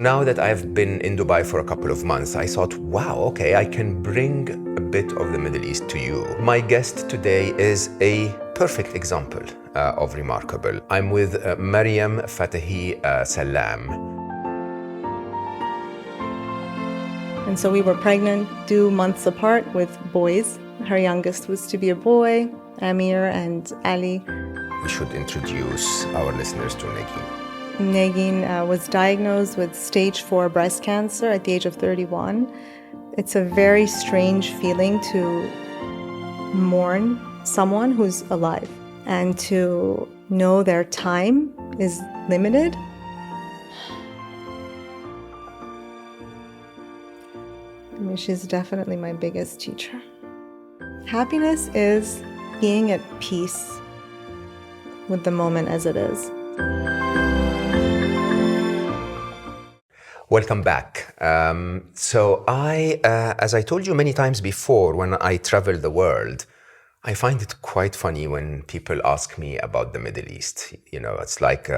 Now that I've been in Dubai for a couple of months, I thought, wow, okay, I can bring a bit of the Middle East to you. My guest today is a perfect example of remarkable. I'm with Maryam Fattahi Salaam. And so we were pregnant, due months apart with boys. Her youngest was to be a boy, Amir and Ali. We should introduce our listeners to Negin. Negin was diagnosed with stage 4 breast cancer at the age of 31. It's a very strange feeling to mourn someone who's alive and to know their time is limited. I mean, she's definitely my biggest teacher. Happiness is being at peace with the moment as it is. Welcome back. So as I told you many times before, when I travel the world, I find it quite funny when people ask me about the Middle East. You know, it's like,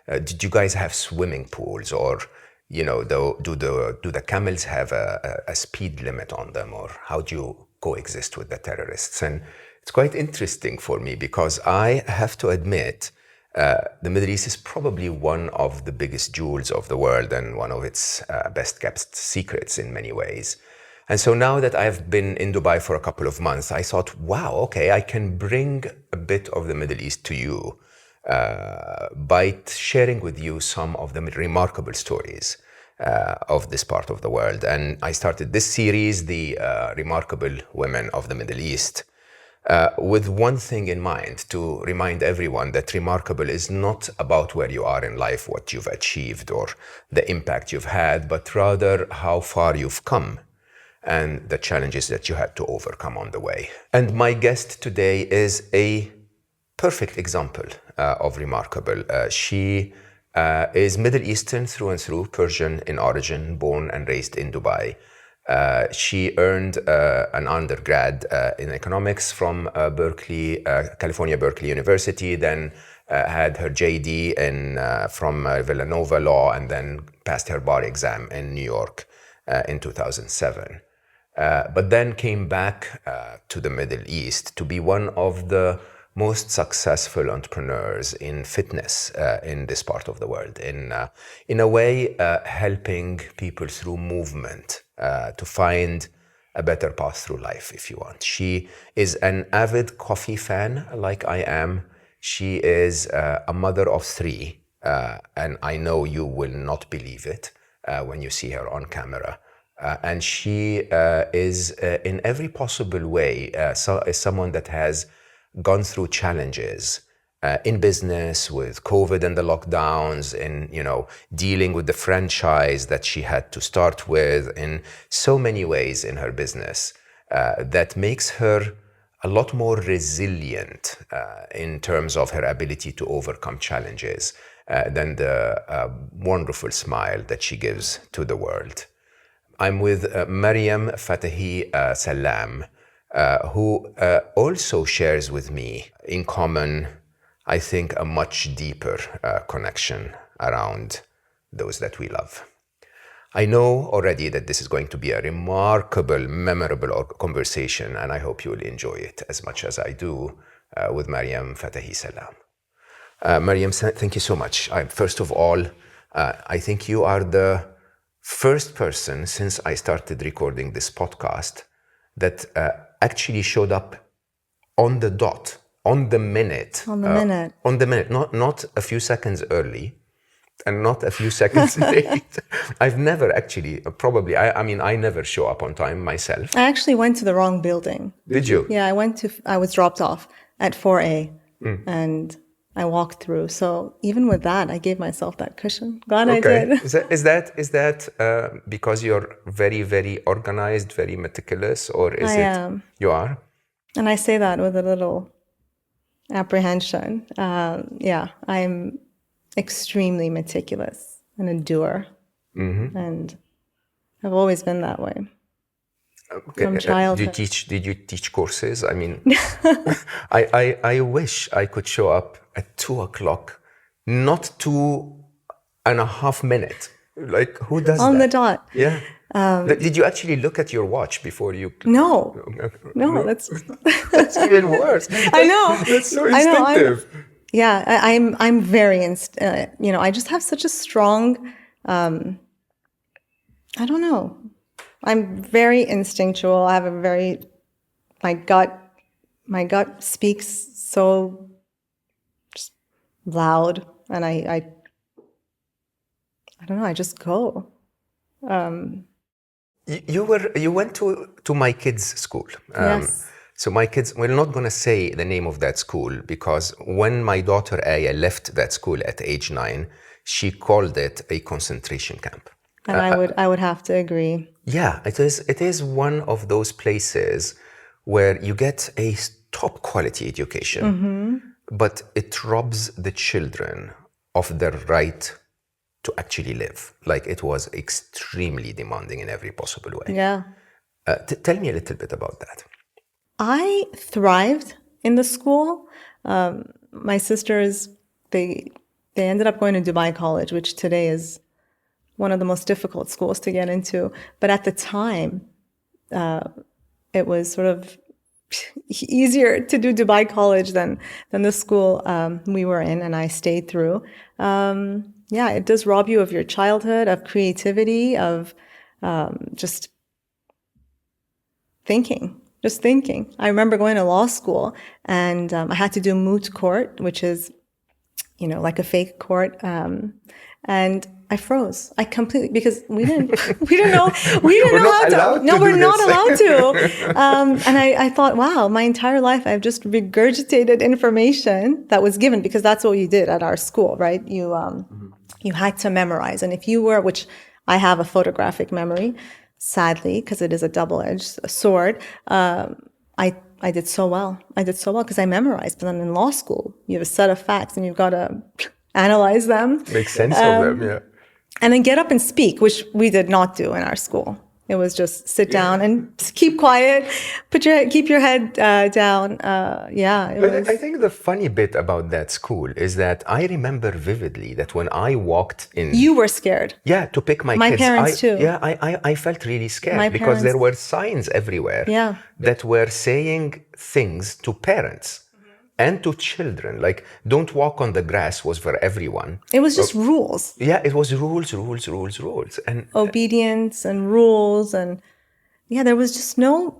did you guys have swimming pools, or you know, do the camels have a speed limit on them, or how do you coexist with the terrorists? And it's quite interesting for me because I have to admit, the Middle East is probably one of the biggest jewels of the world and one of its best kept secrets in many ways. And so now that I've been in Dubai for a couple of months, I thought, wow, okay, I can bring a bit of the Middle East to you by sharing with you some of the remarkable stories of this part of the world. And I started this series, The Remarkable Women of the Middle East, with one thing in mind, to remind everyone that remarkable is not about where you are in life, what you've achieved or the impact you've had, but rather how far you've come and the challenges that you had to overcome on the way. And my guest today is a perfect example of remarkable. She is Middle Eastern through and through, Persian in origin, born and raised in Dubai. She earned an undergrad in economics from California Berkeley University, then had her JD from Villanova Law, and then passed her bar exam in New York in 2007. But then came back to the Middle East to be one of the most successful entrepreneurs in fitness in this part of the world, in a way helping people through movement to find a better path through life, if you want. She is an avid coffee fan, like I am. She is a mother of 3, and I know you will not believe it when you see her on camera. And she is, in every possible way, is someone that has gone through challenges in business, with COVID and the lockdowns, in dealing with the franchise that she had to start with, in so many ways in her business that makes her a lot more resilient in terms of her ability to overcome challenges than the wonderful smile that she gives to the world. I'm with Maryam Fattahi Salaam, who also shares with me in common, I think, a much deeper connection around those that we love. I know already that this is going to be a remarkable, memorable conversation, and I hope you will enjoy it as much as I do with Maryam Fattahi Salaam. Maryam, thank you so much. First of all, I think you are the first person since I started recording this podcast that actually showed up on the dot, on the minute. On the minute. Not a few seconds early and not a few seconds late. I've never actually, I never show up on time myself. I actually went to the wrong building. Did you? Yeah, I was dropped off at 4A and I walked through. So even with that, I gave myself that cushion. Glad I did. Is that because you're very, very organized, very meticulous, or is I am. You are? And I say that with a little apprehension. Yeah, I'm extremely meticulous and a doer. Mm-hmm. And I've always been that way. Okay. From childhood. Did you teach courses? I mean, I wish I could show up at 2:00, not 2.5 minutes Like, who does On the that? dot. Yeah. Did you actually look at your watch before you? No, No. that's That's even worse. I know. That's so I know. instinctive. I'm very I just have such a strong. I don't know. I'm very instinctual. I have a very my gut speaks so just loud, and I don't know. I just go. You went to my kids' school. Yes. So my kids, we're not going to say the name of that school because when my daughter Aya left that school at age 9, she called it a concentration camp. And I would have to agree. Yeah, it is. It is one of those places where you get a top quality education, but it robs the children of their right to actually live. Like, it was extremely demanding in every possible way. Yeah. Tell me a little bit about that. I thrived in the school. My sisters, they ended up going to Dubai College, which today is one of the most difficult schools to get into. But at the time, it was sort of easier to do Dubai College than the school we were in, and I stayed through. It does rob you of your childhood, of creativity, of just thinking. I remember going to law school, and I had to do moot court, which is, like a fake court. And I froze. I completely, because we didn't know how to. No, we're not allowed to. And I thought, wow, my entire life I've just regurgitated information that was given, because that's what you did at our school, right? You had to memorize, and if you were, which I have a photographic memory, sadly, because it is a double-edged sword. I did so well. Because I memorized. But then in law school, you have a set of facts, and you've got to analyze them. Make sense of them, yeah. And then get up and speak, which we did not do in our school. It was just sit down and keep quiet, keep your head down. I think the funny bit about that school is that I remember vividly that when I walked in, you were scared. Yeah, to pick my kids. Parents too. Yeah, I felt really scared because there were signs everywhere that were saying things to parents and to children, like, don't walk on the grass was for everyone. It was just rules. Yeah, it was rules. And obedience and rules. And there was no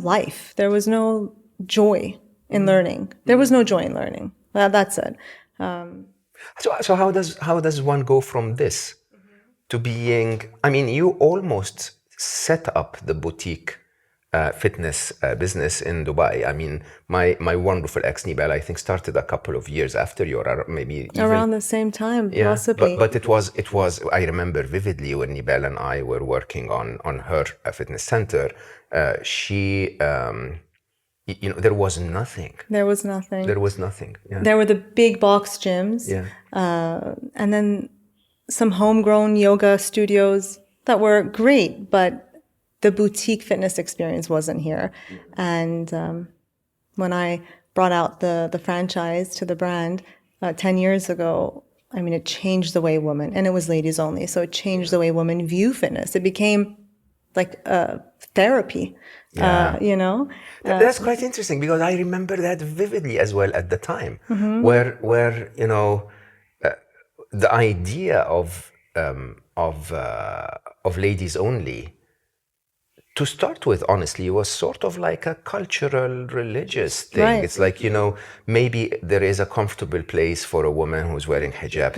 life. There was no joy in learning. There was no joy in learning. That's it. So how does one go from this to being, I mean, you almost set up the boutique fitness business in Dubai. I mean, my wonderful ex Nibel, I think, started a couple of years after you, or maybe even around the same time, possibly. But it was. I remember vividly when Nibel and I were working on her fitness center. She, there was nothing. There was nothing. Yeah. There were the big box gyms. Yeah. And then some homegrown yoga studios that were great, but the boutique fitness experience wasn't here. And when I brought out the franchise to the brand 10 years ago, I mean, it changed the way women, and it was ladies only, so it changed the way women view fitness. It became like therapy, That's quite interesting, because I remember that vividly as well at the time, where the idea of ladies only, to start with, honestly, was sort of like a cultural, religious thing. Right. It's like, maybe there is a comfortable place for a woman who's wearing hijab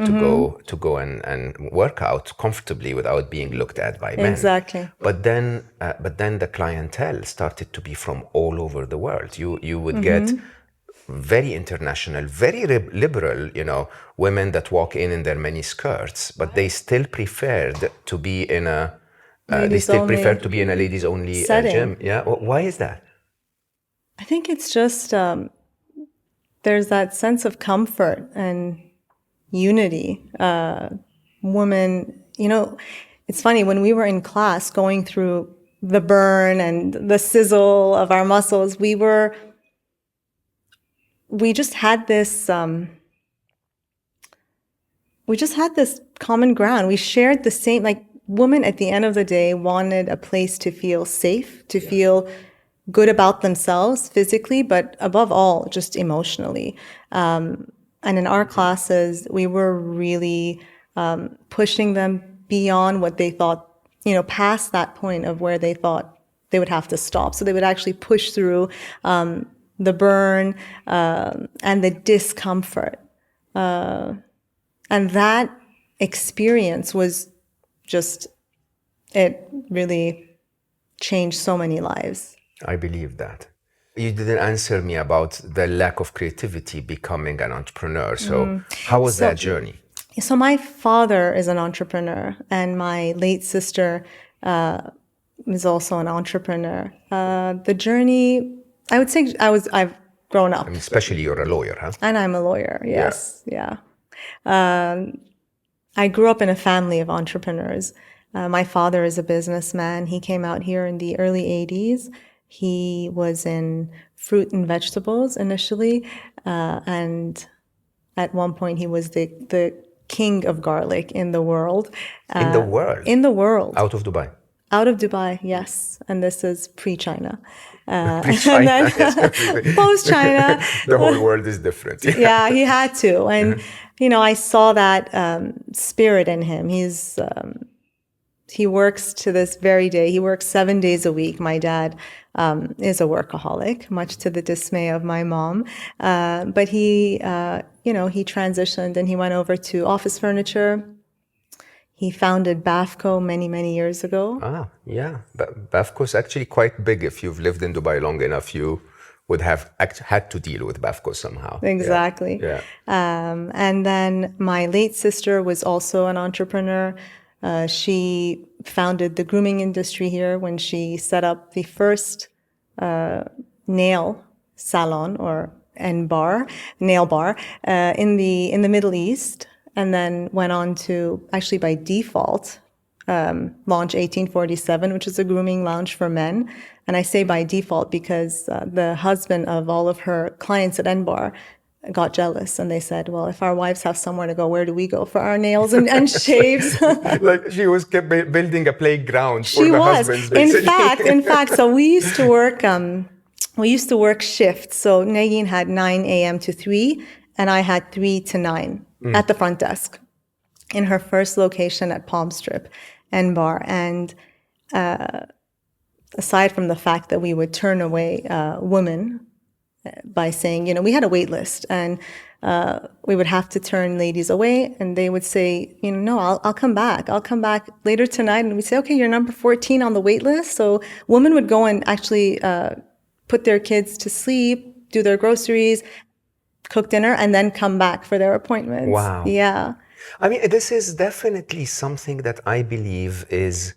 to go and work out comfortably without being looked at by men. Exactly. But then the clientele started to be from all over the world. You would get very international, very liberal, women that walk in their mini skirts, but they still preferred to be in a prefer to be in a ladies only gym. Yeah. Why is that? I think it's just there's that sense of comfort and unity. Women, it's funny, when we were in class going through the burn and the sizzle of our muscles, we just had this we just had this common ground. We shared the same, like women at the end of the day wanted a place to feel safe, to feel good about themselves physically, but above all, just emotionally. And in our classes, we were really pushing them beyond what they thought, past that point of where they thought they would have to stop. So they would actually push through the burn and the discomfort. And that experience was just, it really changed so many lives. I believe that. You didn't answer me about the lack of creativity becoming an entrepreneur. So how was that journey? So my father is an entrepreneur, and my late sister is also an entrepreneur. The journey, I would say I've grown up. I mean, especially you're a lawyer, huh? And I'm a lawyer, yes, yeah. I grew up in a family of entrepreneurs. My father is a businessman. He came out here in the early 80s. He was in fruit and vegetables initially, and at one point he was the king of garlic in the world. In the world? In the world. Out of Dubai? Out of Dubai, yes. And this is pre-China. Pre-China? Post-China. The whole world is different. Yeah, he had to. And, I saw that spirit in him. He works to this very day. He works 7 days a week. My dad is a workaholic, much to the dismay of my mom. But he transitioned and he went over to office furniture. He founded BAFCO many, many years ago. Ah, yeah. BAFCO is actually quite big. If you've lived in Dubai long enough, you would have had to deal with BAFCO somehow. Exactly. Yeah. And then my late sister was also an entrepreneur. She founded the grooming industry here when she set up the first nail salon nail bar in the Middle East, and then went on to actually by default launch 1847, which is a grooming lounge for men. And I say by default because the husband of all of her clients at NBAR got jealous, and they said, well, if our wives have somewhere to go, where do we go for our nails and shaves? Like she was building a playground for the husbands. In fact, so we used to work shifts. So Negin had 9 a.m. to 3, and I had 3 to 9 at the front desk in her first location at Palm Strip, NBAR. And aside from the fact that we would turn away women by saying, we had a wait list, and we would have to turn ladies away, and they would say, no, I'll come back. I'll come back later tonight. And we'd say, okay, you're number 14 on the wait list. So women would go and actually put their kids to sleep, do their groceries, cook dinner, and then come back for their appointments. Wow. Yeah. I mean, this is definitely something that I believe is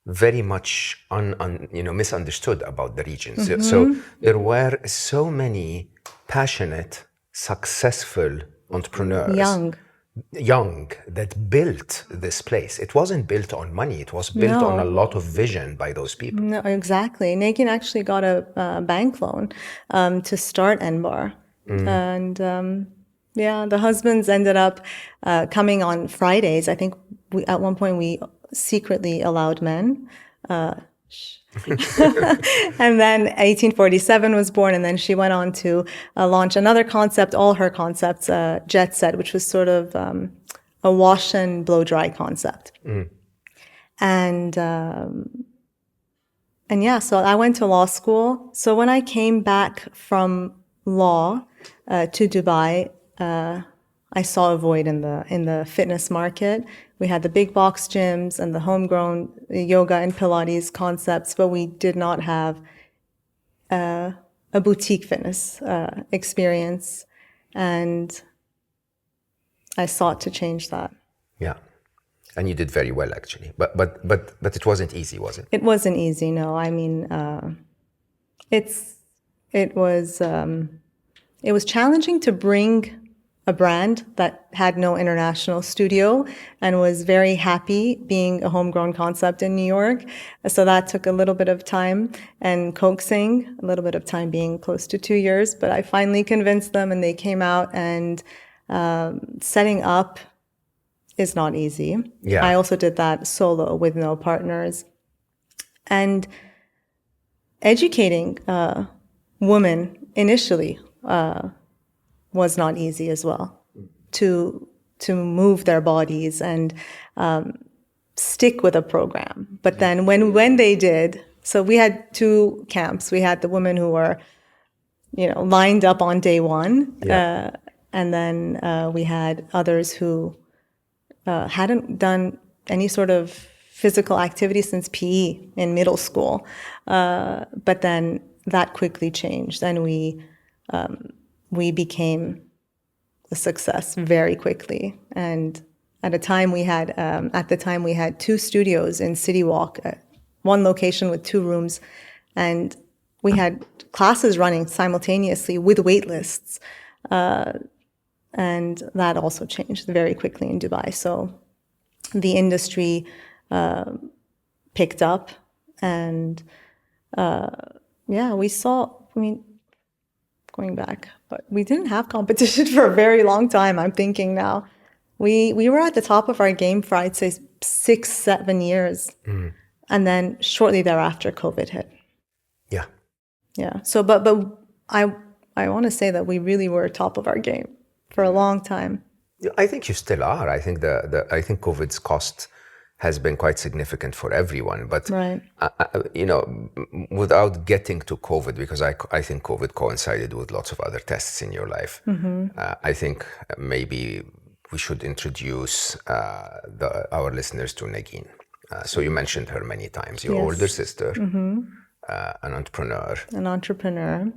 very much misunderstood about the region. So there were so many passionate, successful entrepreneurs, young that built this place. It wasn't built on money. It was built on a lot of vision by those people. No, exactly. Negin actually got a bank loan to start NBAR. And the husbands ended up coming on Fridays. I think at one point we secretly allowed men. And then 1847 was born, and then she went on to launch another concept, all her concepts, Jet Set, which was sort of a wash and blow dry concept. And so I went to law school. So when I came back from law to Dubai, I saw a void in the fitness market. We had the big box gyms and the homegrown yoga and Pilates concepts, but we did not have a boutique fitness experience. And I sought to change that. Yeah. And you did very well, actually. But it wasn't easy, was it? It wasn't easy, no. I mean, it was challenging to bring a brand that had no international studio and was very happy being a homegrown concept in New York. So that took a little bit of time and coaxing, a little bit of time being close to 2 years. But I finally convinced them, and they came out, and setting up is not easy. Yeah. I also did that solo with no partners. And educating women initially was not easy as well, to move their bodies and stick with a program. But then when they did, so we had two camps. We had the women who were, lined up on day one, and then we had others who hadn't done any sort of physical activity since PE in middle school. But then that quickly changed, and we became a success very quickly. And at the time we had 2 studios in City Walk, one location with 2 rooms, and we had classes running simultaneously with wait lists. And that also changed very quickly in Dubai. So the industry picked up, and we saw, going back, but we didn't have competition for a very long time. I'm thinking now. We were at the top of our game for, I'd say, 6-7 years. And then shortly thereafter, COVID hit. Yeah. Yeah. So, but I want to say that we really were top of our game for a long time. I think you still are. I think I think COVID's cost has been quite significant for everyone. But Right. Without getting to COVID, because I think COVID coincided with lots of other tests in your life. I think maybe we should introduce our listeners to Negin. So you mentioned her many times. Your older sister, an entrepreneur. An entrepreneur.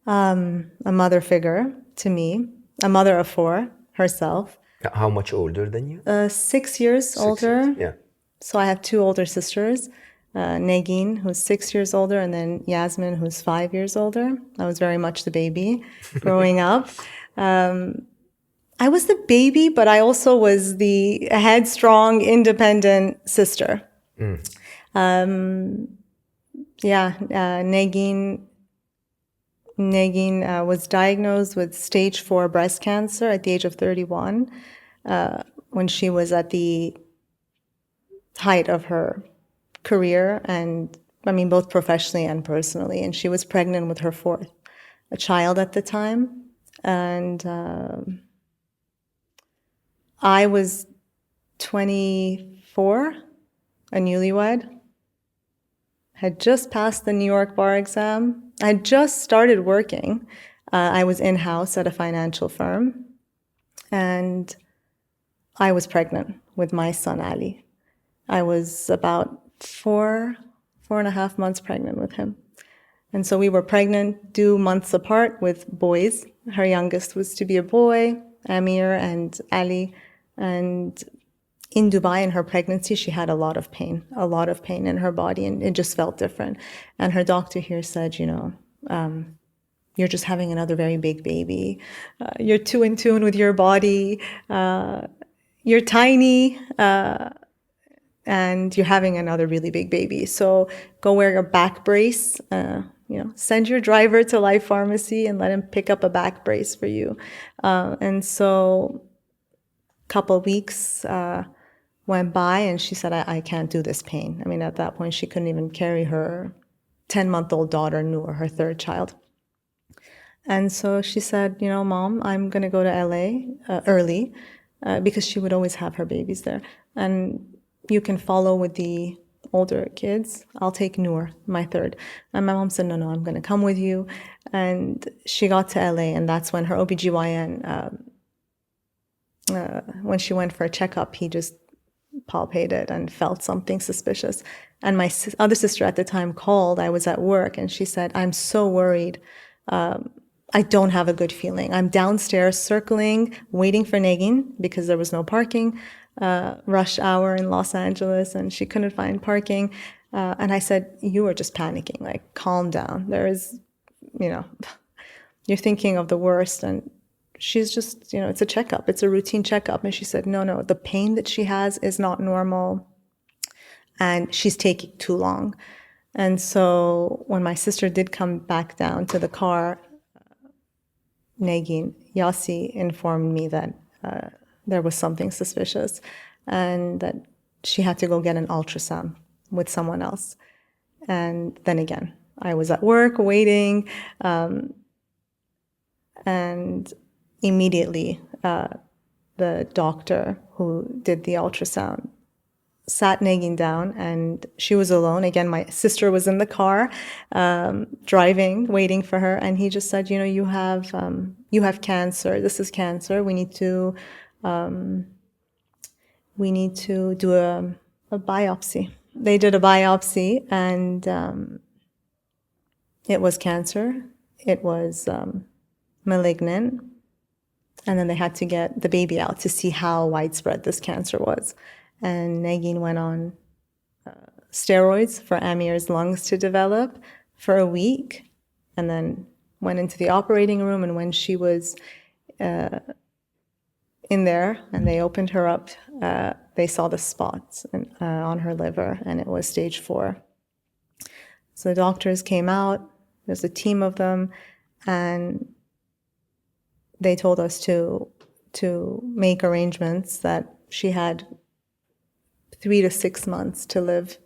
A mother figure to me. A mother of 4 herself. How much older than you? 6 years older. 6 years, yeah. So I have 2 older sisters. Negin, who's 6 years older, and then Yasmin, who's 5 years older. I was very much the baby growing up. I was the baby, but I also was the headstrong, independent sister. Negin was diagnosed with stage 4 breast cancer at the age of 31, when she was at the height of her career, and both professionally and personally. And she was pregnant with her 4th child at the time. And I was 24, a newlywed, had just passed the New York bar exam. I had just started working. I was in-house at a financial firm, and I was pregnant with my son, Ali. I was about 4.5 months pregnant with him. And so we were pregnant, due months apart, with boys. Her youngest was to be a boy, Amir and Ali. And in Dubai, in her pregnancy, she had a lot of pain in her body, and it just felt different. And her doctor here said, you're just having another very big baby. You're too in tune with your body. You're tiny, and you're having another really big baby. So go wear a back brace. Send your driver to Life Pharmacy and let him pick up a back brace for you. And so a couple of weeks went by, and she said, I can't do this pain. At that point, she couldn't even carry her 10-month-old daughter, Noor, her 3rd child. And so she said, Mom, I'm going to go to LA early, because she would always have her babies there. And you can follow with the older kids. I'll take Noor, my 3rd. And my mom said, no, I'm going to come with you. And she got to LA, and that's when her OBGYN, when she went for a checkup, he just palpated and felt something suspicious. And my other sister at the time called. I was at work, and she said, I'm so worried. I don't have a good feeling. I'm downstairs circling, waiting for Negin, because there was no parking, rush hour in Los Angeles, and she couldn't find parking. And I said, you are just panicking, calm down. There is, you're thinking of the worst. And she's just, it's a checkup. It's a routine checkup. And she said, no, the pain that she has is not normal, and she's taking too long. And so when my sister did come back down to the car, Negin, Yassi informed me that there was something suspicious, and that she had to go get an ultrasound with someone else. And then again, I was at work waiting, and immediately the doctor who did the ultrasound sat Negin down, and she was alone. Again, my sister was in the car, driving, waiting for her, and he just said, you have cancer. This is cancer. We need to do a biopsy. They did a biopsy, and it was cancer. It was malignant. And then they had to get the baby out to see how widespread this cancer was. And Negin went on steroids for Amir's lungs to develop for a week, and then went into the operating room. And when she was in there and they opened her up, they saw the spots on her liver, and it was stage 4. So the doctors came out. There's a team of them, and they told us to make arrangements that she had 3 to 6 months to live.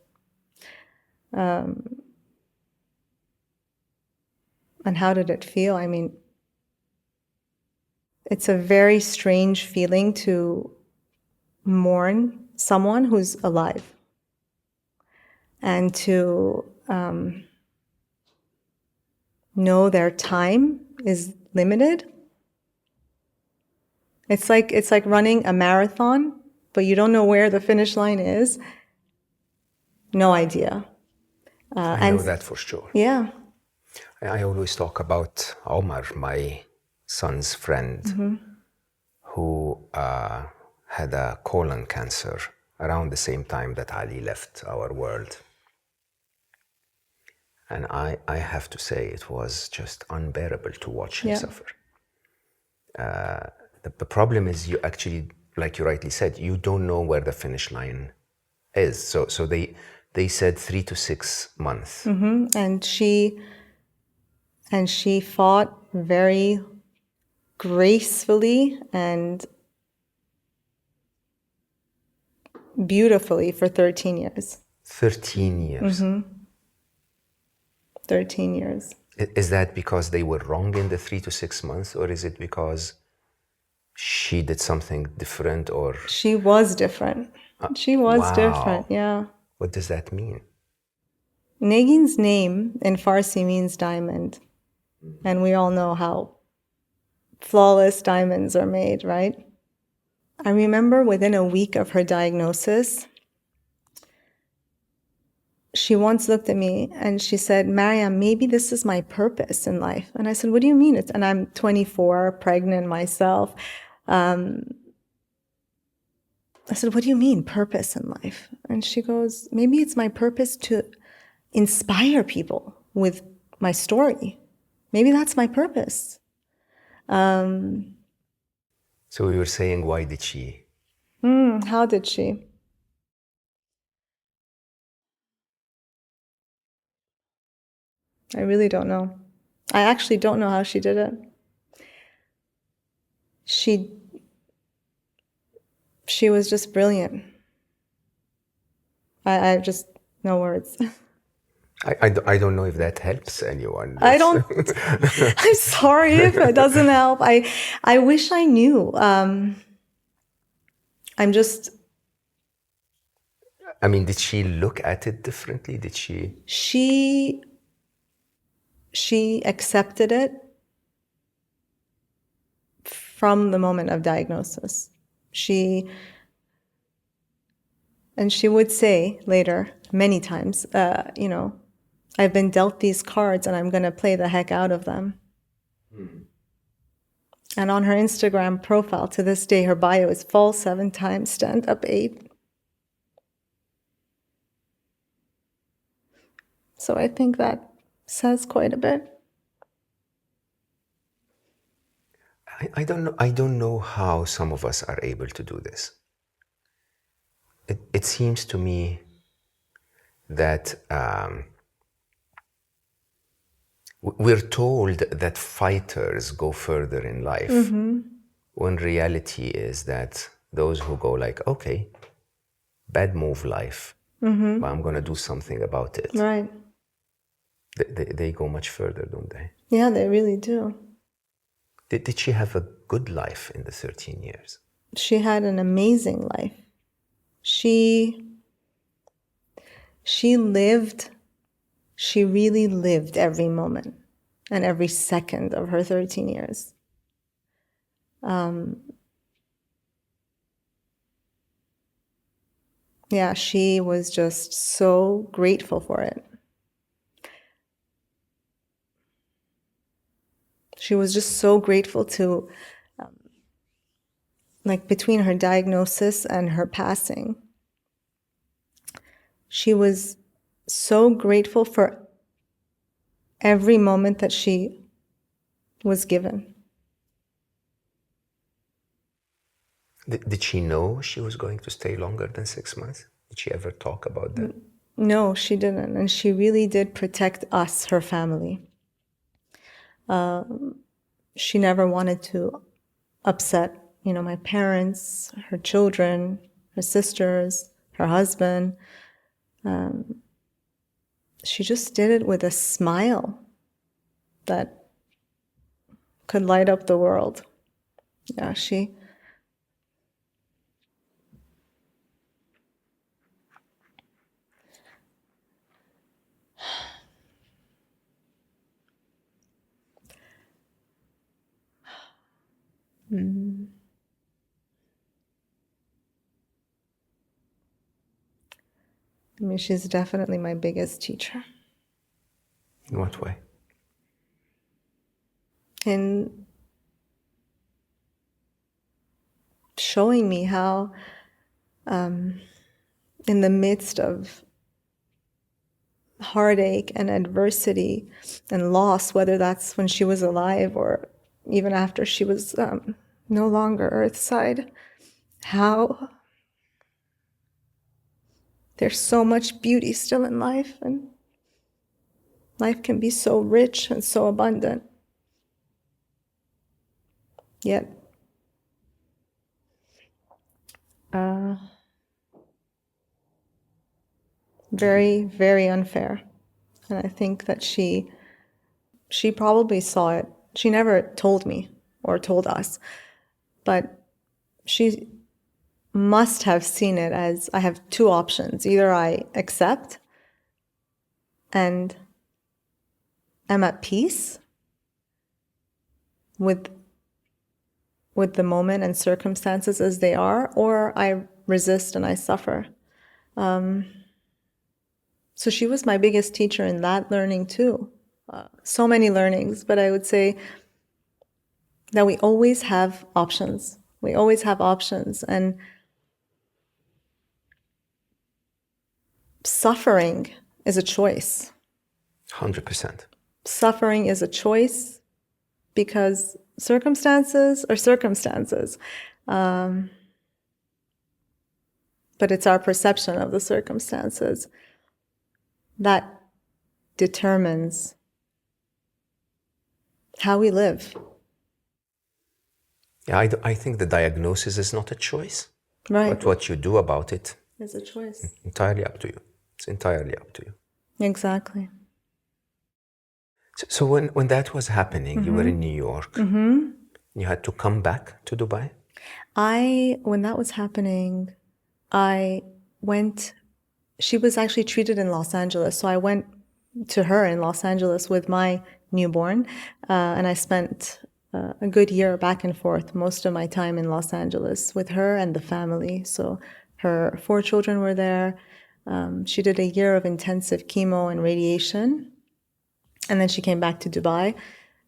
And how did it feel? I mean, it's a very strange feeling to mourn someone who's alive, and to know their time is limited. It's like running a marathon, but you don't know where the finish line is. No idea. I know that for sure. Yeah. I always talk about Omar, my son's friend, who had a colon cancer around the same time that Ali left our world. And I have to say, it was just unbearable to watch him suffer. The problem is, you actually, like you rightly said, you don't know where the finish line is. So they said 3 to 6 months. And she fought very gracefully and beautifully for 13 years. 13 years. 13 years. Is that because they were wrong in the 3 to 6 months, or is it because she did something different, or? She was different. She was different, yeah. What does that mean? Negin's name in Farsi means diamond. And we all know how flawless diamonds are made, right? I remember within a week of her diagnosis, she once looked at me and she said, "Maryam, maybe this is my purpose in life." And I said, "What do you mean?" And I'm 24, pregnant myself. I said, "What do you mean, purpose in life?" And she goes, "Maybe it's my purpose to inspire people with my story. Maybe that's my purpose." So you were saying, why did she? How did she? I really don't know. I actually don't know how she did it. She was just brilliant. I just no words. I don't know if that helps anyone. I don't. I'm sorry if it doesn't help. I wish I knew. I'm just. I mean, did she look at it differently? Did she? She accepted it from the moment of diagnosis. She would say later, many times, I've been dealt these cards and I'm going to play the heck out of them. And on her Instagram profile, to this day, her bio is fall 7 times, stand up 8. So I think that says quite a bit. I don't know how some of us are able to do this. It seems to me that we're told that fighters go further in life when reality is that those who go like, okay, bad move life, but I'm going to do something about it. Right. They go much further, don't they? Yeah, they really do. Did she have a good life in the 13 years? She had an amazing life. She really lived every moment and every second of her 13 years. Yeah, she was just so grateful for it. She was just so grateful to, like, between her diagnosis and her passing, she was so grateful for every moment that she was given. Did she know she was going to stay longer than 6 months? Did she ever talk about that? No, she didn't. And she really did protect us, her family. She never wanted to upset, my parents, her children, her sisters, her husband. She just did it with a smile that could light up the world. Yeah, she's definitely my biggest teacher. In what way? In showing me how, in the midst of heartache and adversity and loss, whether that's when she was alive or even after she was no longer earthside, how there's so much beauty still in life, and life can be so rich and so abundant. Yet, very, very unfair. And I think that she probably saw it. She never told me or told us, but she must have seen it as, I have two options. Either I accept and am at peace with the moment and circumstances as they are, or I resist and I suffer. So she was my biggest teacher in that learning too. So many learnings, but I would say that we always have options. We always have options, and suffering is a choice. 100%. Suffering is a choice because circumstances are circumstances. But it's our perception of the circumstances that determines how we live. Yeah, I think the diagnosis is not a choice. Right. But what you do about it is a choice. Entirely up to you. It's entirely up to you. Exactly. So when that was happening, you were in New York. You had to come back to Dubai? When that was happening, I went, she was actually treated in Los Angeles. So I went to her in Los Angeles with my newborn, and I spent a good year back and forth, most of my time in Los Angeles with her and the family. So her 4 children were there. She did a year of intensive chemo and radiation, and then she came back to Dubai.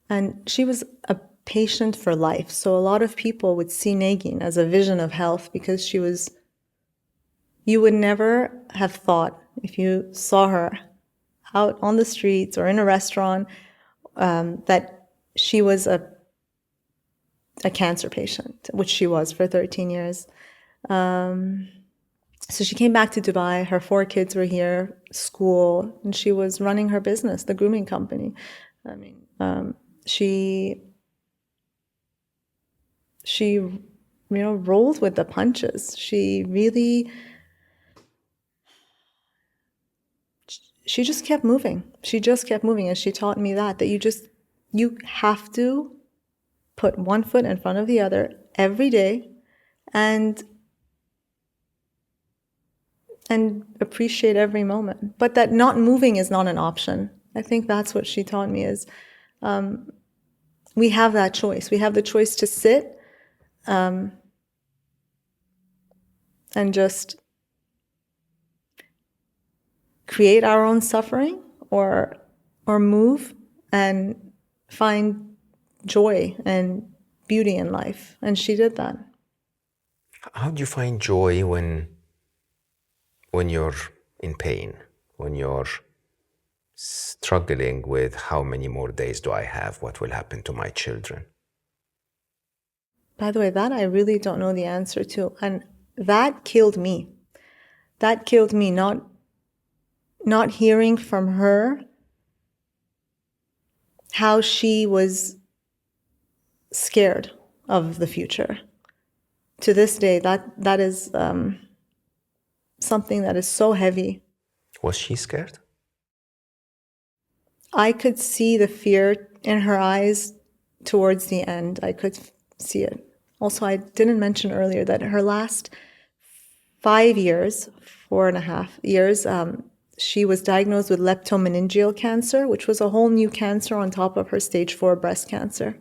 And she was a patient for life. So a lot of people would see Negin as a vision of health because she was, you would never have thought, if you saw her out on the streets or in a restaurant, that she was a cancer patient, which she was for 13 years. So she came back to Dubai. Her 4 kids were here, school, and she was running her business, the grooming company. I mean, she, rolled with the punches. She just kept moving. She just kept moving. And she taught me that you have to put one foot in front of the other every day and appreciate every moment. But that not moving is not an option. I think that's what she taught me is we have that choice. We have the choice to sit and just create our own suffering or move and find joy and beauty in life. And she did that. How do you find joy when you're in pain, when you're struggling with how many more days do I have, what will happen to my children? By the way, that I really don't know the answer to. And that killed me. That killed me, not hearing from her how she was scared of the future. To this day, that is something that is so heavy. Was she scared? I could see the fear in her eyes towards the end. I could see it. Also, I didn't mention earlier that her last 5 years, 4.5 years, she was diagnosed with leptomeningeal cancer, which was a whole new cancer on top of her stage 4 breast cancer.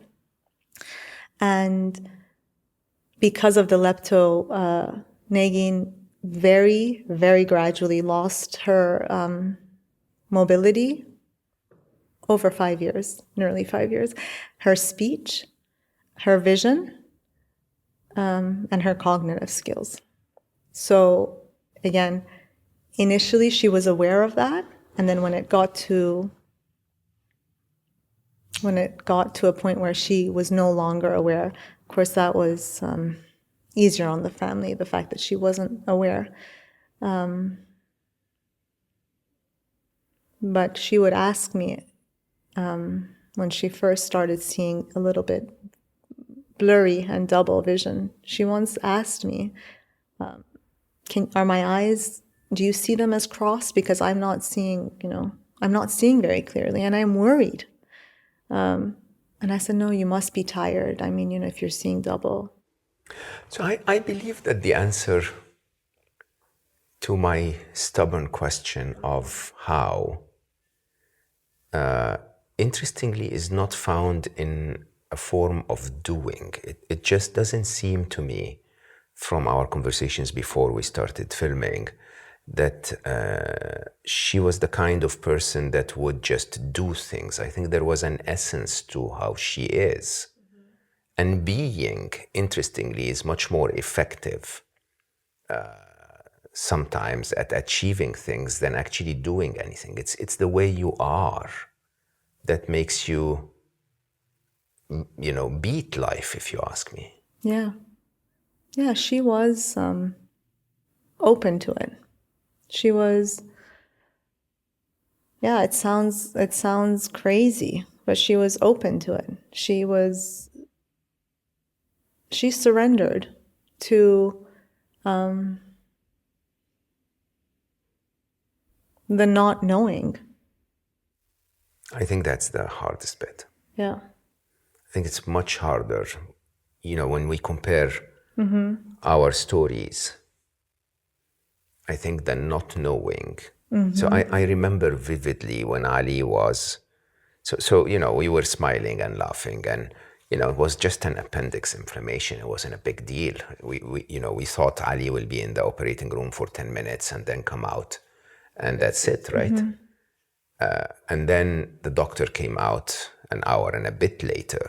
And because of the Negin very, very gradually lost her mobility over 5 years, nearly 5 years, her speech, her vision, and her cognitive skills. So again, initially she was aware of that, and then when it got to a point where she was no longer aware, of course that was easier on the family, the fact that she wasn't aware. But she would ask me when she first started seeing a little bit blurry and double vision. She once asked me, are my eyes, do you see them as crossed? Because I'm not seeing very clearly, and I'm worried. And I said, no, you must be tired. I mean, if you're seeing double. So I believe that the answer to my stubborn question of how, interestingly, is not found in a form of doing. It just doesn't seem to me, from our conversations before we started filming, that she was the kind of person that would just do things. I think there was an essence to how she is. And being, interestingly, is much more effective sometimes at achieving things than actually doing anything. It's the way you are that makes you, beat life, if you ask me. Yeah. Yeah, she was open to it. She was, yeah, it sounds crazy, but she was open to it. She surrendered to the not knowing. I think that's the hardest bit. Yeah. I think it's much harder, when we compare our stories. I think the not knowing. So I remember vividly when Ali was, we were smiling and laughing, and it was just an appendix inflammation. It wasn't a big deal. We thought Ali will be in the operating room for 10 minutes and then come out, and that's it, right? And then the doctor came out an hour and a bit later.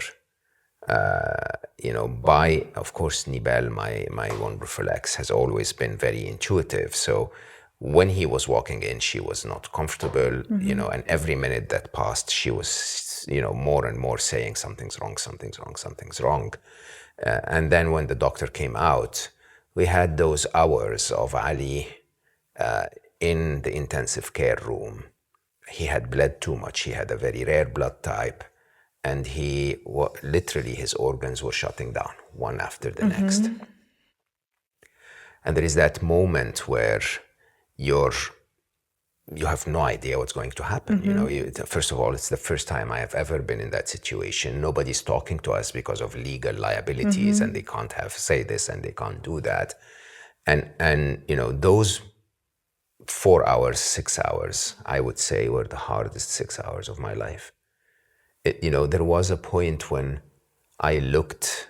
Of course, Nibel, my wonderful ex, has always been very intuitive. So when he was walking in, she was not comfortable, and every minute that passed, she was, more and more saying something's wrong, something's wrong, something's wrong. And then when the doctor came out, we had those hours of Ali in the intensive care room. He had bled too much. He had a very rare blood type. and literally his organs were shutting down one after the next. And there is that moment where you have no idea what's going to happen. You know, first of all, it's the first time I have ever been in that situation. Nobody's talking to us because of legal liabilities, and they can't say this and they can't do that. And you know, those 4 hours, 6 hours, I would say, were the hardest 6 hours of my life. You know, there was a point when I looked,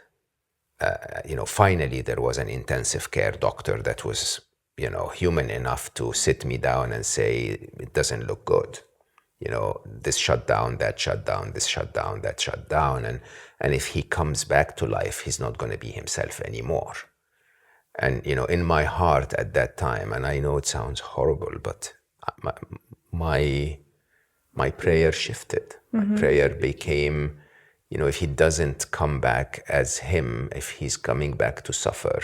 you know, finally there was an intensive care doctor that was, you know, human enough to sit me down and say, it doesn't look good. You know, this shut down, that shut down, this shut down, that shut down. And if he comes back to life, he's not going to be himself anymore. And, you know, in my heart at that time, and I know it sounds horrible, but my prayer shifted. My prayer became, you know, if he doesn't come back as him, if he's coming back to suffer,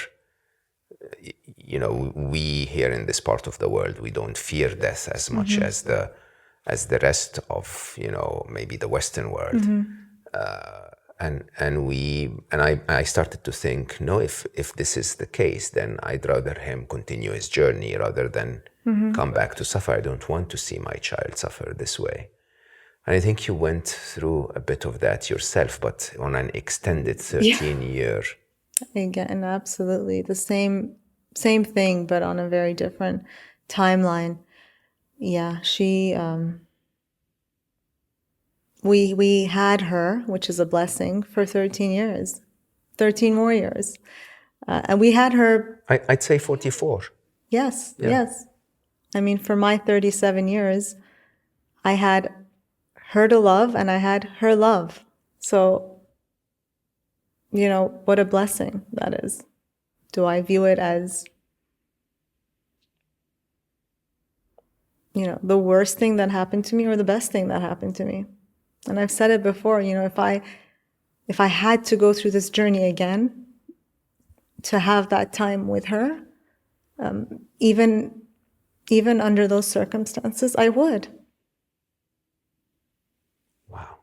you know, we here in this part of the world, we don't fear death as much as the rest of, you know, maybe the Western world. And I started to think, no, if this is the case, then I'd rather him continue his journey rather than come back to suffer. I don't want to see my child suffer this way. And I think you went through a bit of that yourself, but on an extended 13-year. Again, absolutely. The same thing, but on a very different timeline. Yeah, we had her, which is a blessing, for 13 years, 13 more years. And we had her... I'd say 44. Yes, yes. I mean, for my 37 years, I had her to love and I had her love. So, you know, what a blessing that is. Do I view it as, you know, the worst thing that happened to me or the best thing that happened to me? And I've said it before, you know, if I had to go through this journey again, to have that time with her, even under those circumstances, I would. Wow.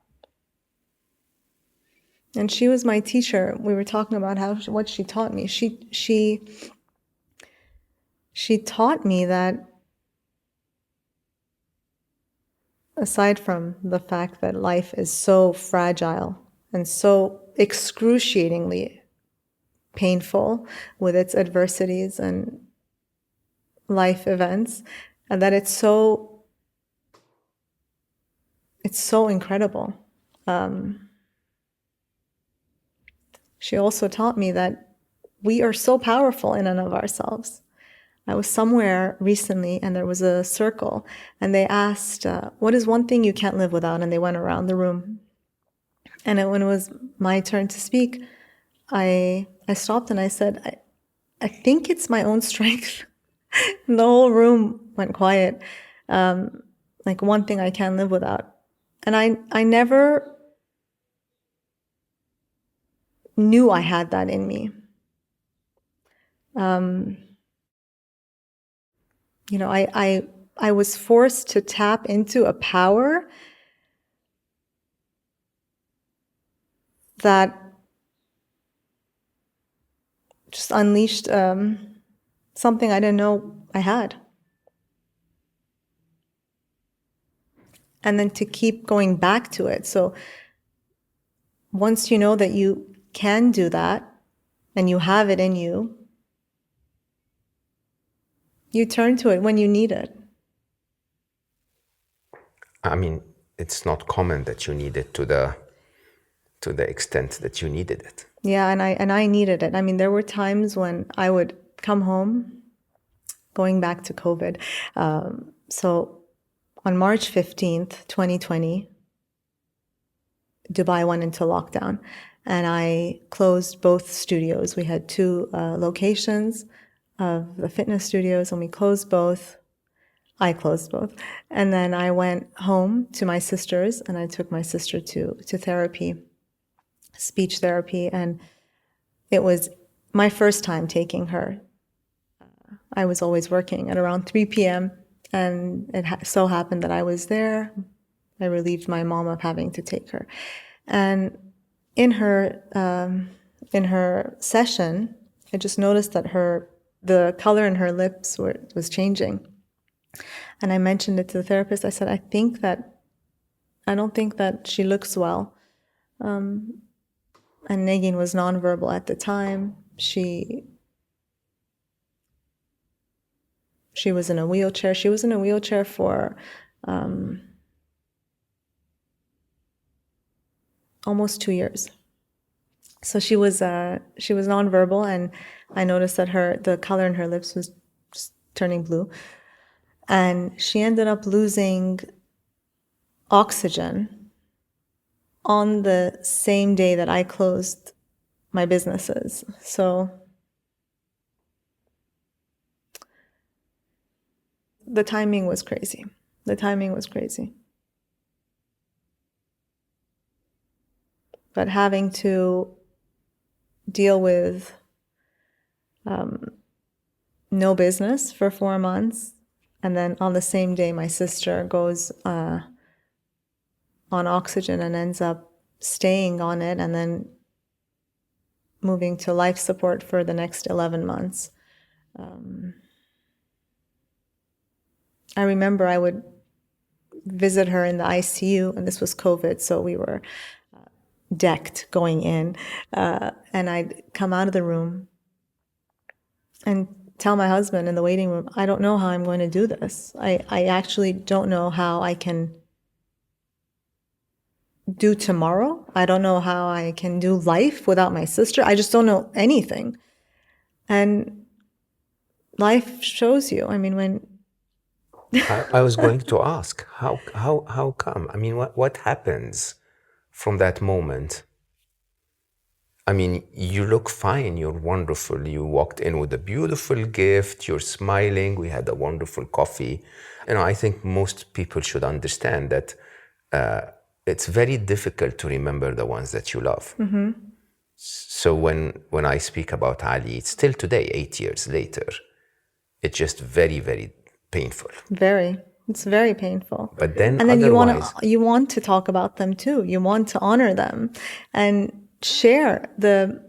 And she was my teacher. We were talking about what she taught me. She taught me that aside from the fact that life is so fragile and so excruciatingly painful with its adversities and life events, and that it's so incredible. She also taught me that we are so powerful in and of ourselves. I was somewhere recently and there was a circle and they asked, what is one thing you can't live without? And they went around the room. And when it was my turn to speak, I stopped and I said, I think it's my own strength. And the whole room went quiet. Like one thing I can't live without. And I never knew I had that in me. You know, I was forced to tap into a power that just unleashed something I didn't know I had. And then to keep going back to it. So once you know that you can do that and you have it in you, you turn to it when you need it. I mean, it's not common that you need it to the extent that you needed it. Yeah, and I needed it. I mean, there were times when I would come home, going back to COVID. So on March 15th, 2020, Dubai went into lockdown, and I closed both studios. We had 2 locations of the fitness studios, and we closed both. I closed both. And then I went home to my sister's, and I took my sister to therapy, speech therapy, and it was my first time taking her. I was always working at around 3 p.m., and it so happened that I was there. I relieved my mom of having to take her. And in her session, I just noticed that the color in her lips was changing. And I mentioned it to the therapist. I said, I don't think that she looks well. And Negin was nonverbal at the time. She was in a wheelchair. She was in a wheelchair for almost 2 years. So she was nonverbal, and I noticed that the color in her lips was just turning blue. And she ended up losing oxygen on the same day that I closed my businesses. So the timing was crazy. But having to deal with no business for 4 months, and then on the same day my sister goes on oxygen and ends up staying on it and then moving to life support for the next 11 months. I remember I would visit her in the ICU, and this was COVID, so we were decked going in, and I'd come out of the room and tell my husband in the waiting room, I don't know how I'm going to do this. I actually don't know how I can do tomorrow. I don't know how I can do life without my sister. I just don't know anything. And life shows you. I mean, when I was going to ask, how come? I mean, what happens from that moment? I mean, you look fine, you're wonderful. You walked in with a beautiful gift, you're smiling, we had a wonderful coffee. You know, I think most people should understand that it's very difficult to remember the ones that you love. Mm-hmm. So when I speak about Ali, it's still today, 8 years later, it's just very, very painful. It's very painful. But then you want to talk about them too. You want to honor them and share the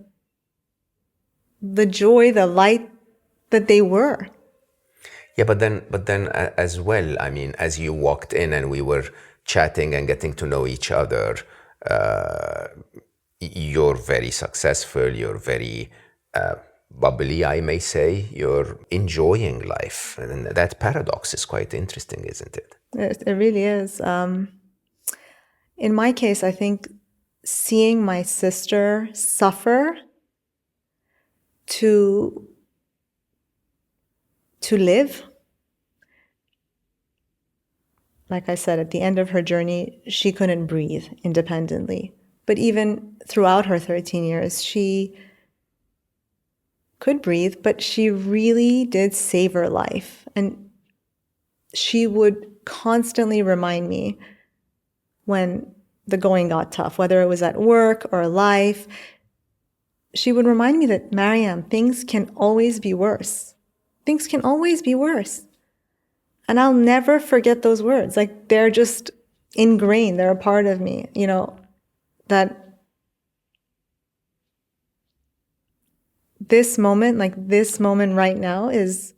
joy, the light that they were. Yeah, but then as well, I mean, as you walked in and we were chatting and getting to know each other, you're very successful, you're very bubbly, I may say, you're enjoying life. And that paradox is quite interesting, isn't it? It really is. In my case, I think seeing my sister suffer to live, like I said, at the end of her journey, she couldn't breathe independently. But even throughout her 13 years, she could breathe, but she really did savor life. And she would constantly remind me when the going got tough, whether it was at work or life. She would remind me that, Maryam, things can always be worse. Things can always be worse. And I'll never forget those words. Like, they're just ingrained. They're a part of me, you know, that this moment right now is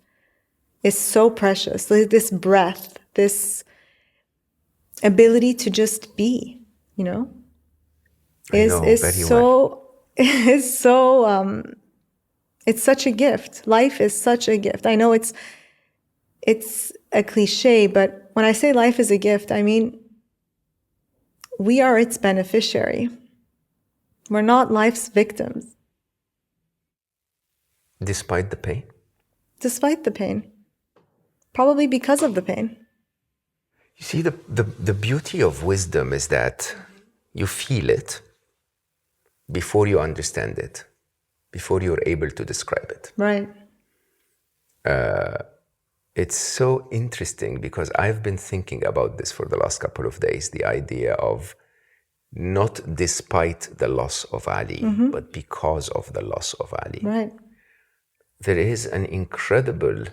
so precious. Like, this breath, this ability to just be, you know, it's such a gift. Life is such a gift. I know it's a cliche, but when I say life is a gift, I mean, we are its beneficiary. We're not life's victims. Despite the pain? Despite the pain. Probably because of the pain. You see, the beauty of wisdom is that you feel it before you understand it, before you're able to describe it. Right. It's so interesting because I've been thinking about this for the last couple of days, the idea of not despite the loss of Ali, mm-hmm. but because of the loss of Ali. Right. There is an incredible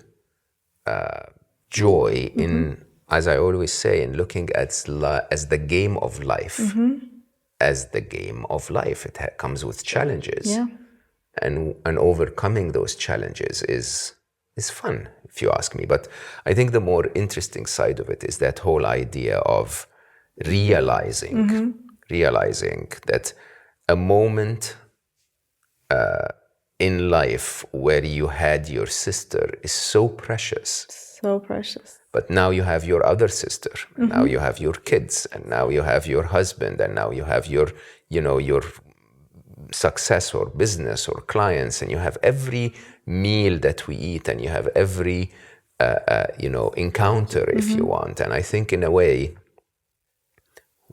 joy in, as I always say, in looking at as the game of life, mm-hmm. as the game of life. It comes with challenges. Yeah. And overcoming those challenges is fun, if you ask me. But I think the more interesting side of it is that whole idea of realizing that a moment in life where you had your sister is so precious. So precious. But now you have your other sister, and now you have your kids, and now you have your husband, and now you have your success or business or clients, and you have every meal that we eat, and you have every encounter, if you want. And I think in a way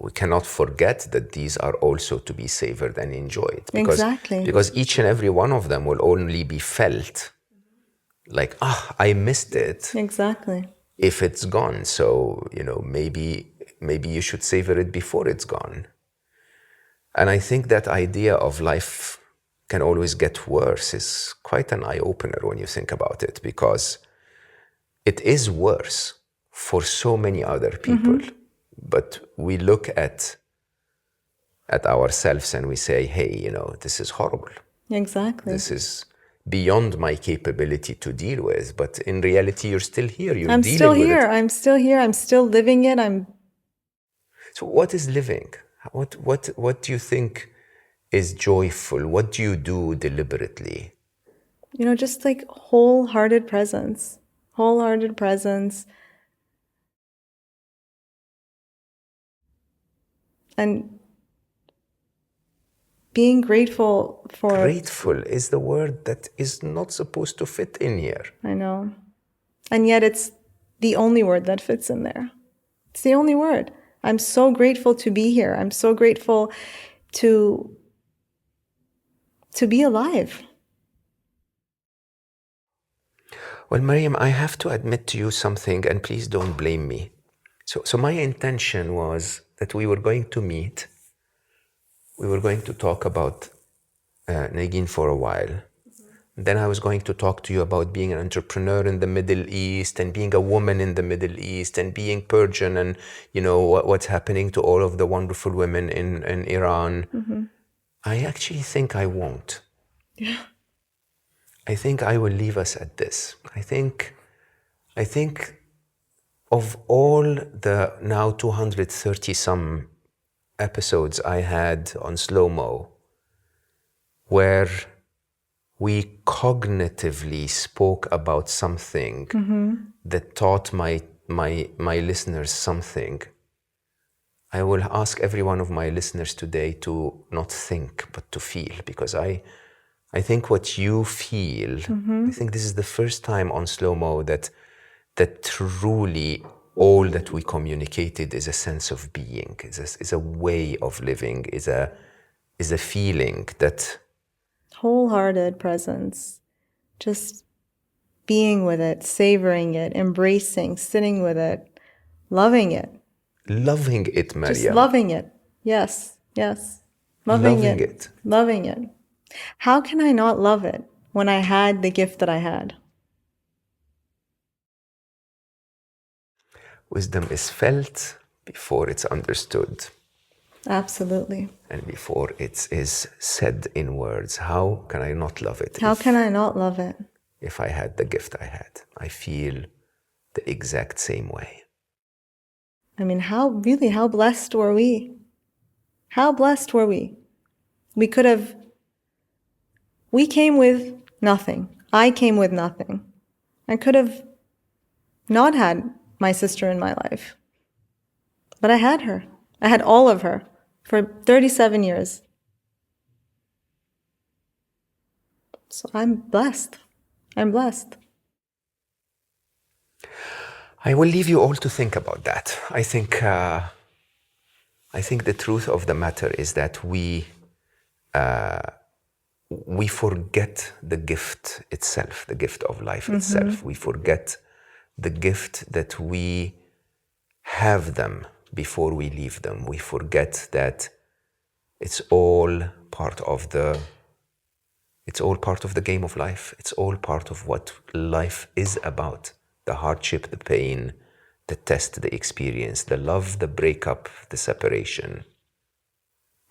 we cannot forget that these are also to be savored and enjoyed, because each and every one of them will only be felt like, I missed it, Exactly, if it's gone. So maybe you should savor it before it's gone. And I think that idea of life can always get worse is quite an eye-opener when you think about it, because it is worse for so many other people. But we look at ourselves and we say, hey, this is horrible. Exactly. This is beyond my capability to deal with. But in reality, you're still here. I'm still here. I'm still here. I'm still living it. So what is living? What do you think is joyful? What do you do deliberately? Just like wholehearted presence. Wholehearted presence. And being grateful for... Grateful is the word that is not supposed to fit in here. I know. And yet it's the only word that fits in there. It's the only word. I'm so grateful to be here. I'm so grateful to be alive. Well, Maryam, I have to admit to you something, and please don't blame me. So my intention was that we were going to meet. We were going to talk about Negin for a while. Then I was going to talk to you about being an entrepreneur in the Middle East and being a woman in the Middle East and being Persian and, what's happening to all of the wonderful women in Iran. I actually think I won't. Yeah. I think I will leave us at this. I think of all the now 230 some episodes I had on Slo Mo, where we cognitively spoke about something that taught my listeners something, I will ask every one of my listeners today to not think, but to feel, because I think what you feel, I think this is the first time on Slo Mo that truly all that we communicated is a sense of being, is a way of living, is a feeling that... Wholehearted presence, just being with it, savoring it, embracing, sitting with it, loving it. Loving it, Maryam. Just loving it. Yes. Loving it. Loving it. How can I not love it when I had the gift that I had? Wisdom is felt before it's understood. Absolutely. And before it is said in words. How can I not love it? How can I not love it? If I had the gift I had. I feel the exact same way. I mean, how blessed were we? How blessed were we? We came with nothing. I came with nothing. I could have not had my sister in my life. But I had her. I had all of her for 37 years. So I'm blessed. I'm blessed. I will leave you all to think about that. I think the truth of the matter is that we forget the gift itself, the gift of life itself. We forget the gift that we have them before we leave them. We forget that it's all part of the game of life. It's all part of what life is about. The hardship, the pain, the test, the experience, the love, the breakup, the separation.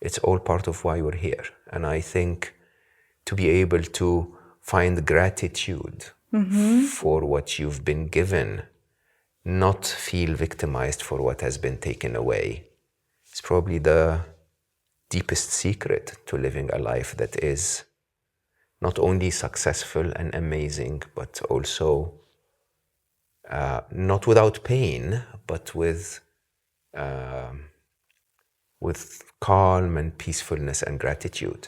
It's all part of why we're here. And I think to be able to find gratitude for what you've been given, not feel victimized for what has been taken away, is probably the deepest secret to living a life that is not only successful and amazing, but also not without pain, but with calm and peacefulness and gratitude.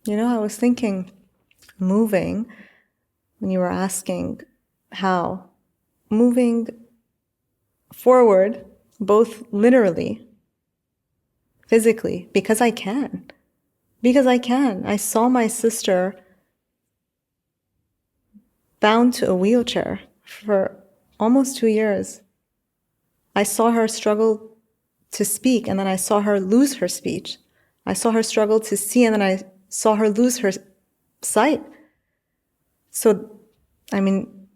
You know, I was thinking, moving, when you were asking how, moving forward, both literally, physically, because I can. Because I can. I saw my sister bound to a wheelchair for almost 2 years. I saw her struggle to speak, and then I saw her lose her speech. I saw her struggle to see, and then I saw her lose her sight. So, I mean,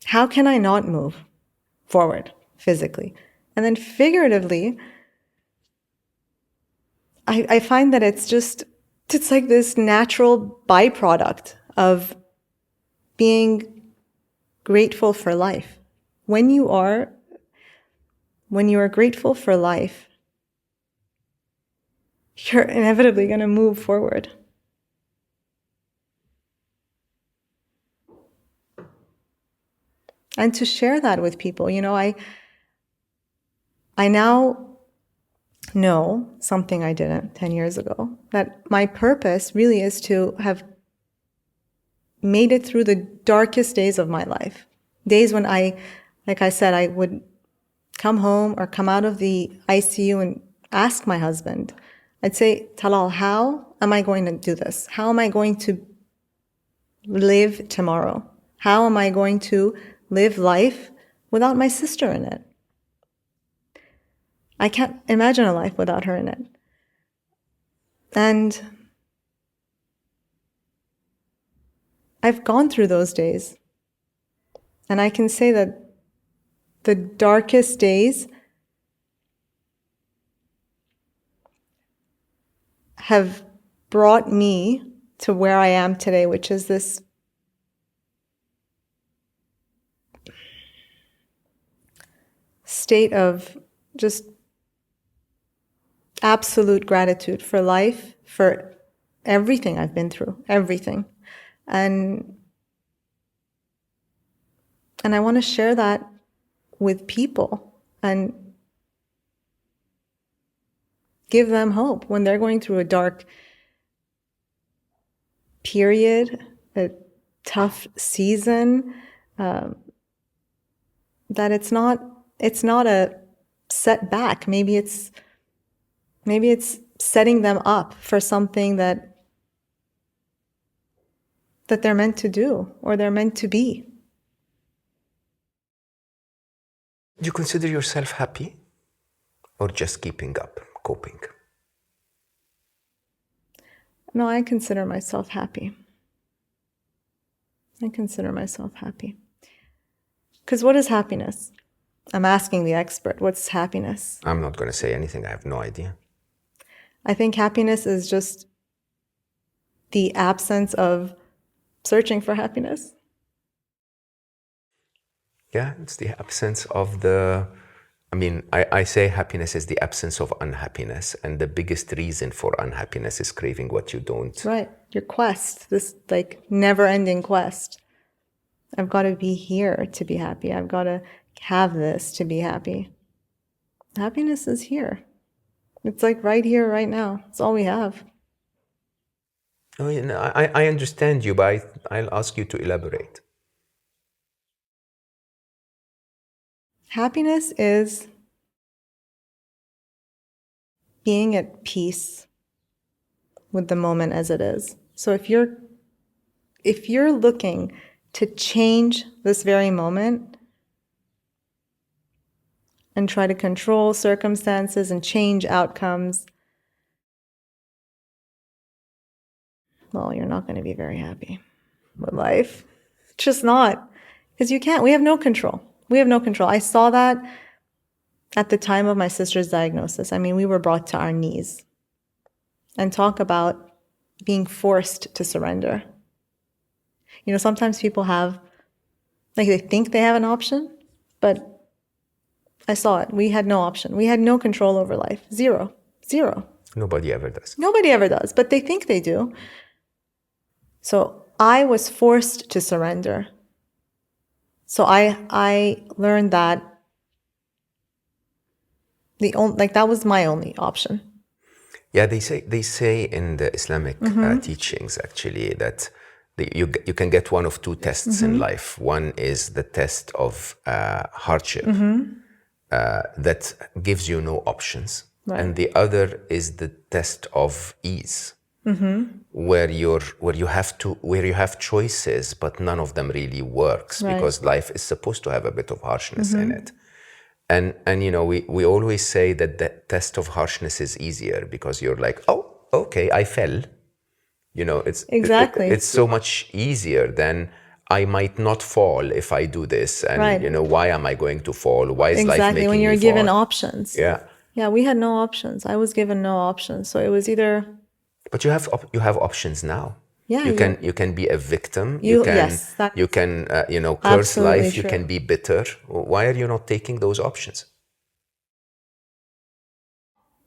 how can I not move forward physically? And then figuratively, I find that it's like this natural byproduct of being grateful for life. When you are grateful for life, you're inevitably going to move forward. And to share that with people, you know, I now know something I didn't 10 years ago, that my purpose really is to have made it through the darkest days of my life. Days when like I said, I would come home or come out of the ICU and ask my husband, I'd say, Talal, how am I going to do this? How am I going to live tomorrow? How am I going to live life without my sister in it? I can't imagine a life without her in it. And I've gone through those days. And I can say that the darkest days have brought me to where I am today, which is this state of just absolute gratitude for life, for everything I've been through, everything. And I want to share that with people and give them hope when they're going through a dark period, a tough season, that it's not a setback. Maybe it's setting them up for something that they're meant to do or they're meant to be. Do you consider yourself happy or just keeping up, coping? No, I consider myself happy. I consider myself happy. Because what is happiness? I'm asking the expert, what's happiness? I'm not going to say anything. I have no idea. I think happiness is just the absence of searching for happiness. Yeah, it's the absence of I say happiness is the absence of unhappiness. And the biggest reason for unhappiness is craving what you don't. Right. Your quest, this like never-ending quest. I've got to be here to be happy. I've got to have this to be happy. Happiness is here. It's like right here, right now. It's all we have. Oh, you know, I understand you, but I'll ask you to elaborate. Happiness is being at peace with the moment as it is. So if you're looking to change this very moment and try to control circumstances and change outcomes, well, you're not going to be very happy with life. It's just not. Because you can't. We have no control. We have no control. I saw that at the time of my sister's diagnosis, I mean, we were brought to our knees. And talk about being forced to surrender. You know, sometimes people have, like, they think they have an option, but I saw it. We had no option. We had no control over life. Zero. Nobody ever does. Nobody ever does, but they think they do. So I was forced to surrender. So I learned that that was my only option. Yeah, they say in the Islamic teachings actually that you can get one of two tests in life. One is the test of hardship that gives you no options, and the other is the test of ease, where you have choices, but none of them really works because life is supposed to have a bit of harshness in it. And you know, we always say that the test of harshness is easier because you're like, oh, okay, I fell. You know, it's so much easier than I might not fall if I do this. And you know, why am I going to fall? Why is life making me fall? When you're given options. Yeah, we had no options. I was given no options. So it was either. But you have options now. Yeah, you can be a victim. You can curse life. True. You can be bitter. Why are you not taking those options?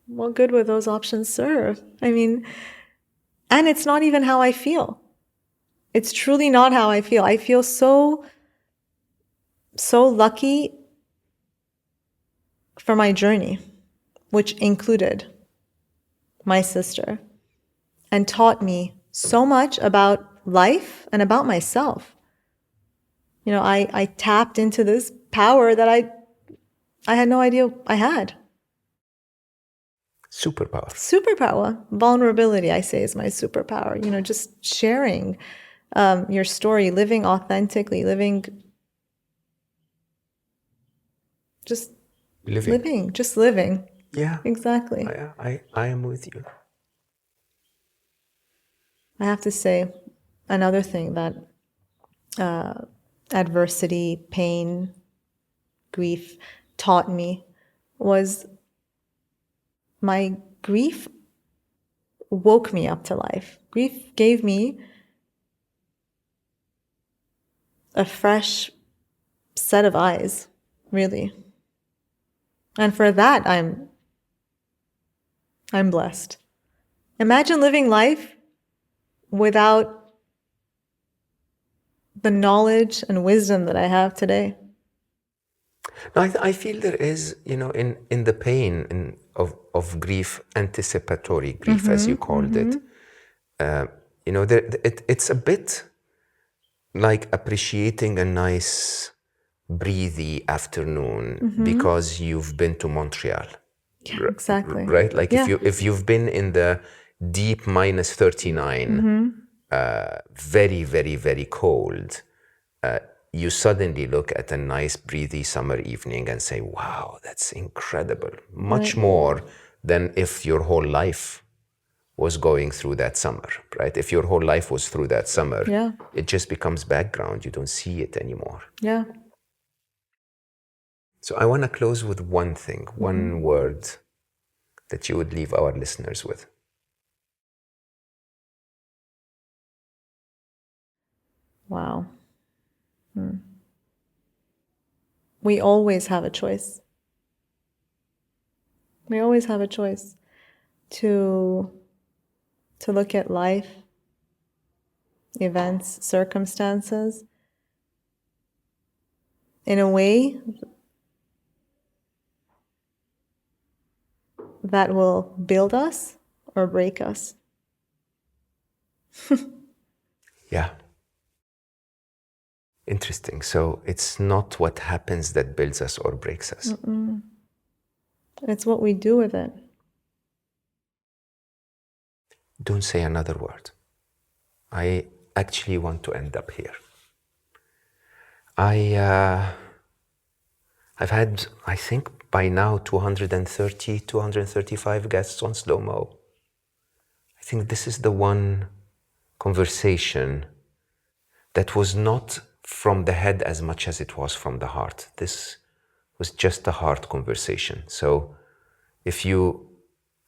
What good would those options serve? I mean, and it's not even how I feel. It's truly not how I feel. I feel so lucky for my journey, which included my sister, and taught me so much about life and about myself. You know, I tapped into this power that I had no idea I had. Superpower. Vulnerability, I say, is my superpower. You know, just sharing your story, living authentically, just living. Yeah. Exactly. I am with you. I have to say, another thing that adversity, pain, grief taught me was my grief woke me up to life. Grief gave me a fresh set of eyes, really. And for that, I'm blessed. Imagine living life without the knowledge and wisdom that I have today. No, I feel there is, you know, in the pain of grief, anticipatory grief, as you called it, you know, it's a bit like appreciating a nice, breathy afternoon because you've been to Montreal. Yeah, exactly. Right? Like if you've been in the deep minus 39, very, very, very cold, you suddenly look at a nice breathy summer evening and say, wow, that's incredible. Much more than if your whole life was going through that summer, right? If your whole life was through that summer, it just becomes background. You don't see it anymore. Yeah. So I want to close with one thing, one word that you would leave our listeners with. Wow. We always have a choice. We always have a choice to look at life, events, circumstances in a way that will build us or break us. Yeah. Interesting. So it's not what happens that builds us or breaks us. It's what we do with it. Don't say another word. I actually want to end up here. I've had, I think by now, 230, 235 guests on Slo Mo. I think this is the one conversation that was not from the head as much as it was from the heart. This was just a heart conversation. So if you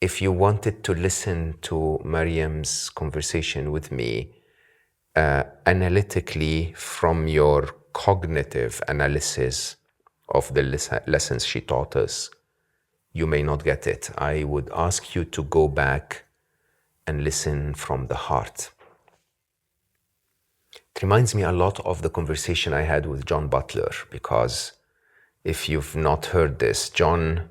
wanted to listen to Maryam's conversation with me analytically from your cognitive analysis of the lessons she taught us, you may not get it. I would ask you to go back and listen from the heart. It reminds me a lot of the conversation I had with John Butler, because if you've not heard this, John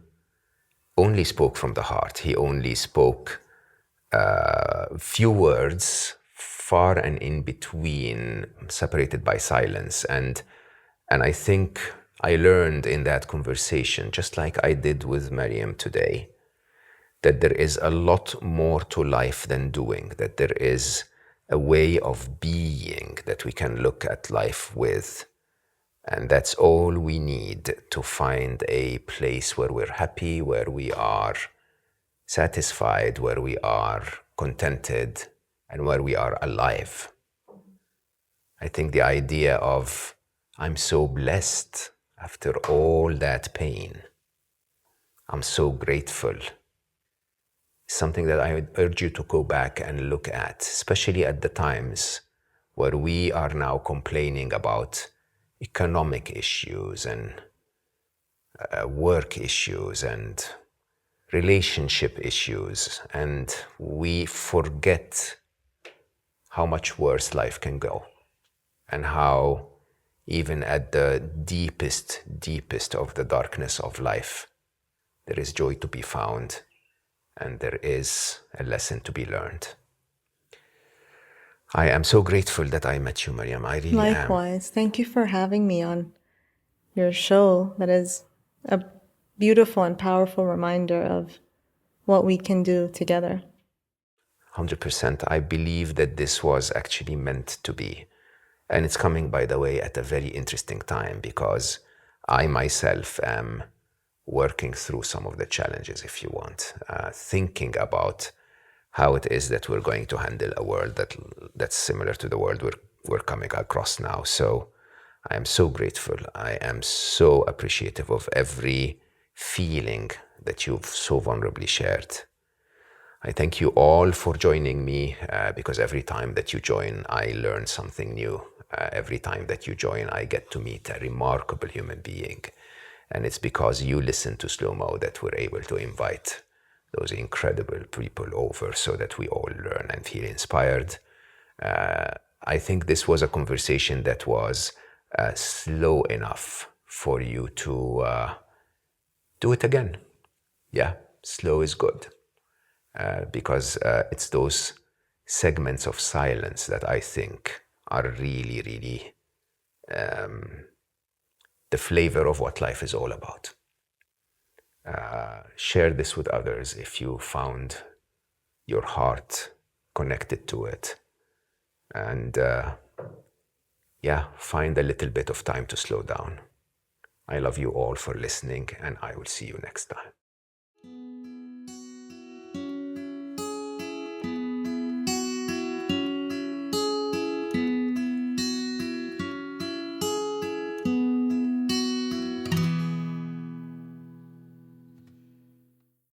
only spoke from the heart. He only spoke few words, far and in between, separated by silence. And I think I learned in that conversation, just like I did with Maryam today, that there is a lot more to life than doing, that there is a way of being that we can look at life with. And that's all we need to find a place where we're happy, where we are satisfied, where we are contented, and where we are alive. I think the idea of, I'm so blessed after all that pain, I'm so grateful, something that I would urge you to go back and look at, especially at the times where we are now complaining about economic issues and work issues and relationship issues, and we forget how much worse life can go, and how even at the deepest of the darkness of life, there is joy to be found, and there is a lesson to be learned. I am so grateful that I met you, Maryam. I really am. Likewise. Thank you for having me on your show. That is a beautiful and powerful reminder of what we can do together. 100%. I believe that this was actually meant to be. And it's coming, by the way, at a very interesting time, because I myself am working through some of the challenges, if you want, thinking about how it is that we're going to handle a world that's similar to the world we're coming across now. So I am so grateful. I am so appreciative of every feeling that you've so vulnerably shared. I thank you all for joining me, because every time that you join, I learn something new. Every time that you join, I get to meet a remarkable human being. And it's because you listen to Slo Mo that we're able to invite those incredible people over so that we all learn and feel inspired. I think this was a conversation that was slow enough for you to do it again. Yeah, slow is good. Because it's those segments of silence that I think are really the flavor of what life is all about. Share this with others if you found your heart connected to it. And find a little bit of time to slow down. I love you all for listening, and I will see you next time.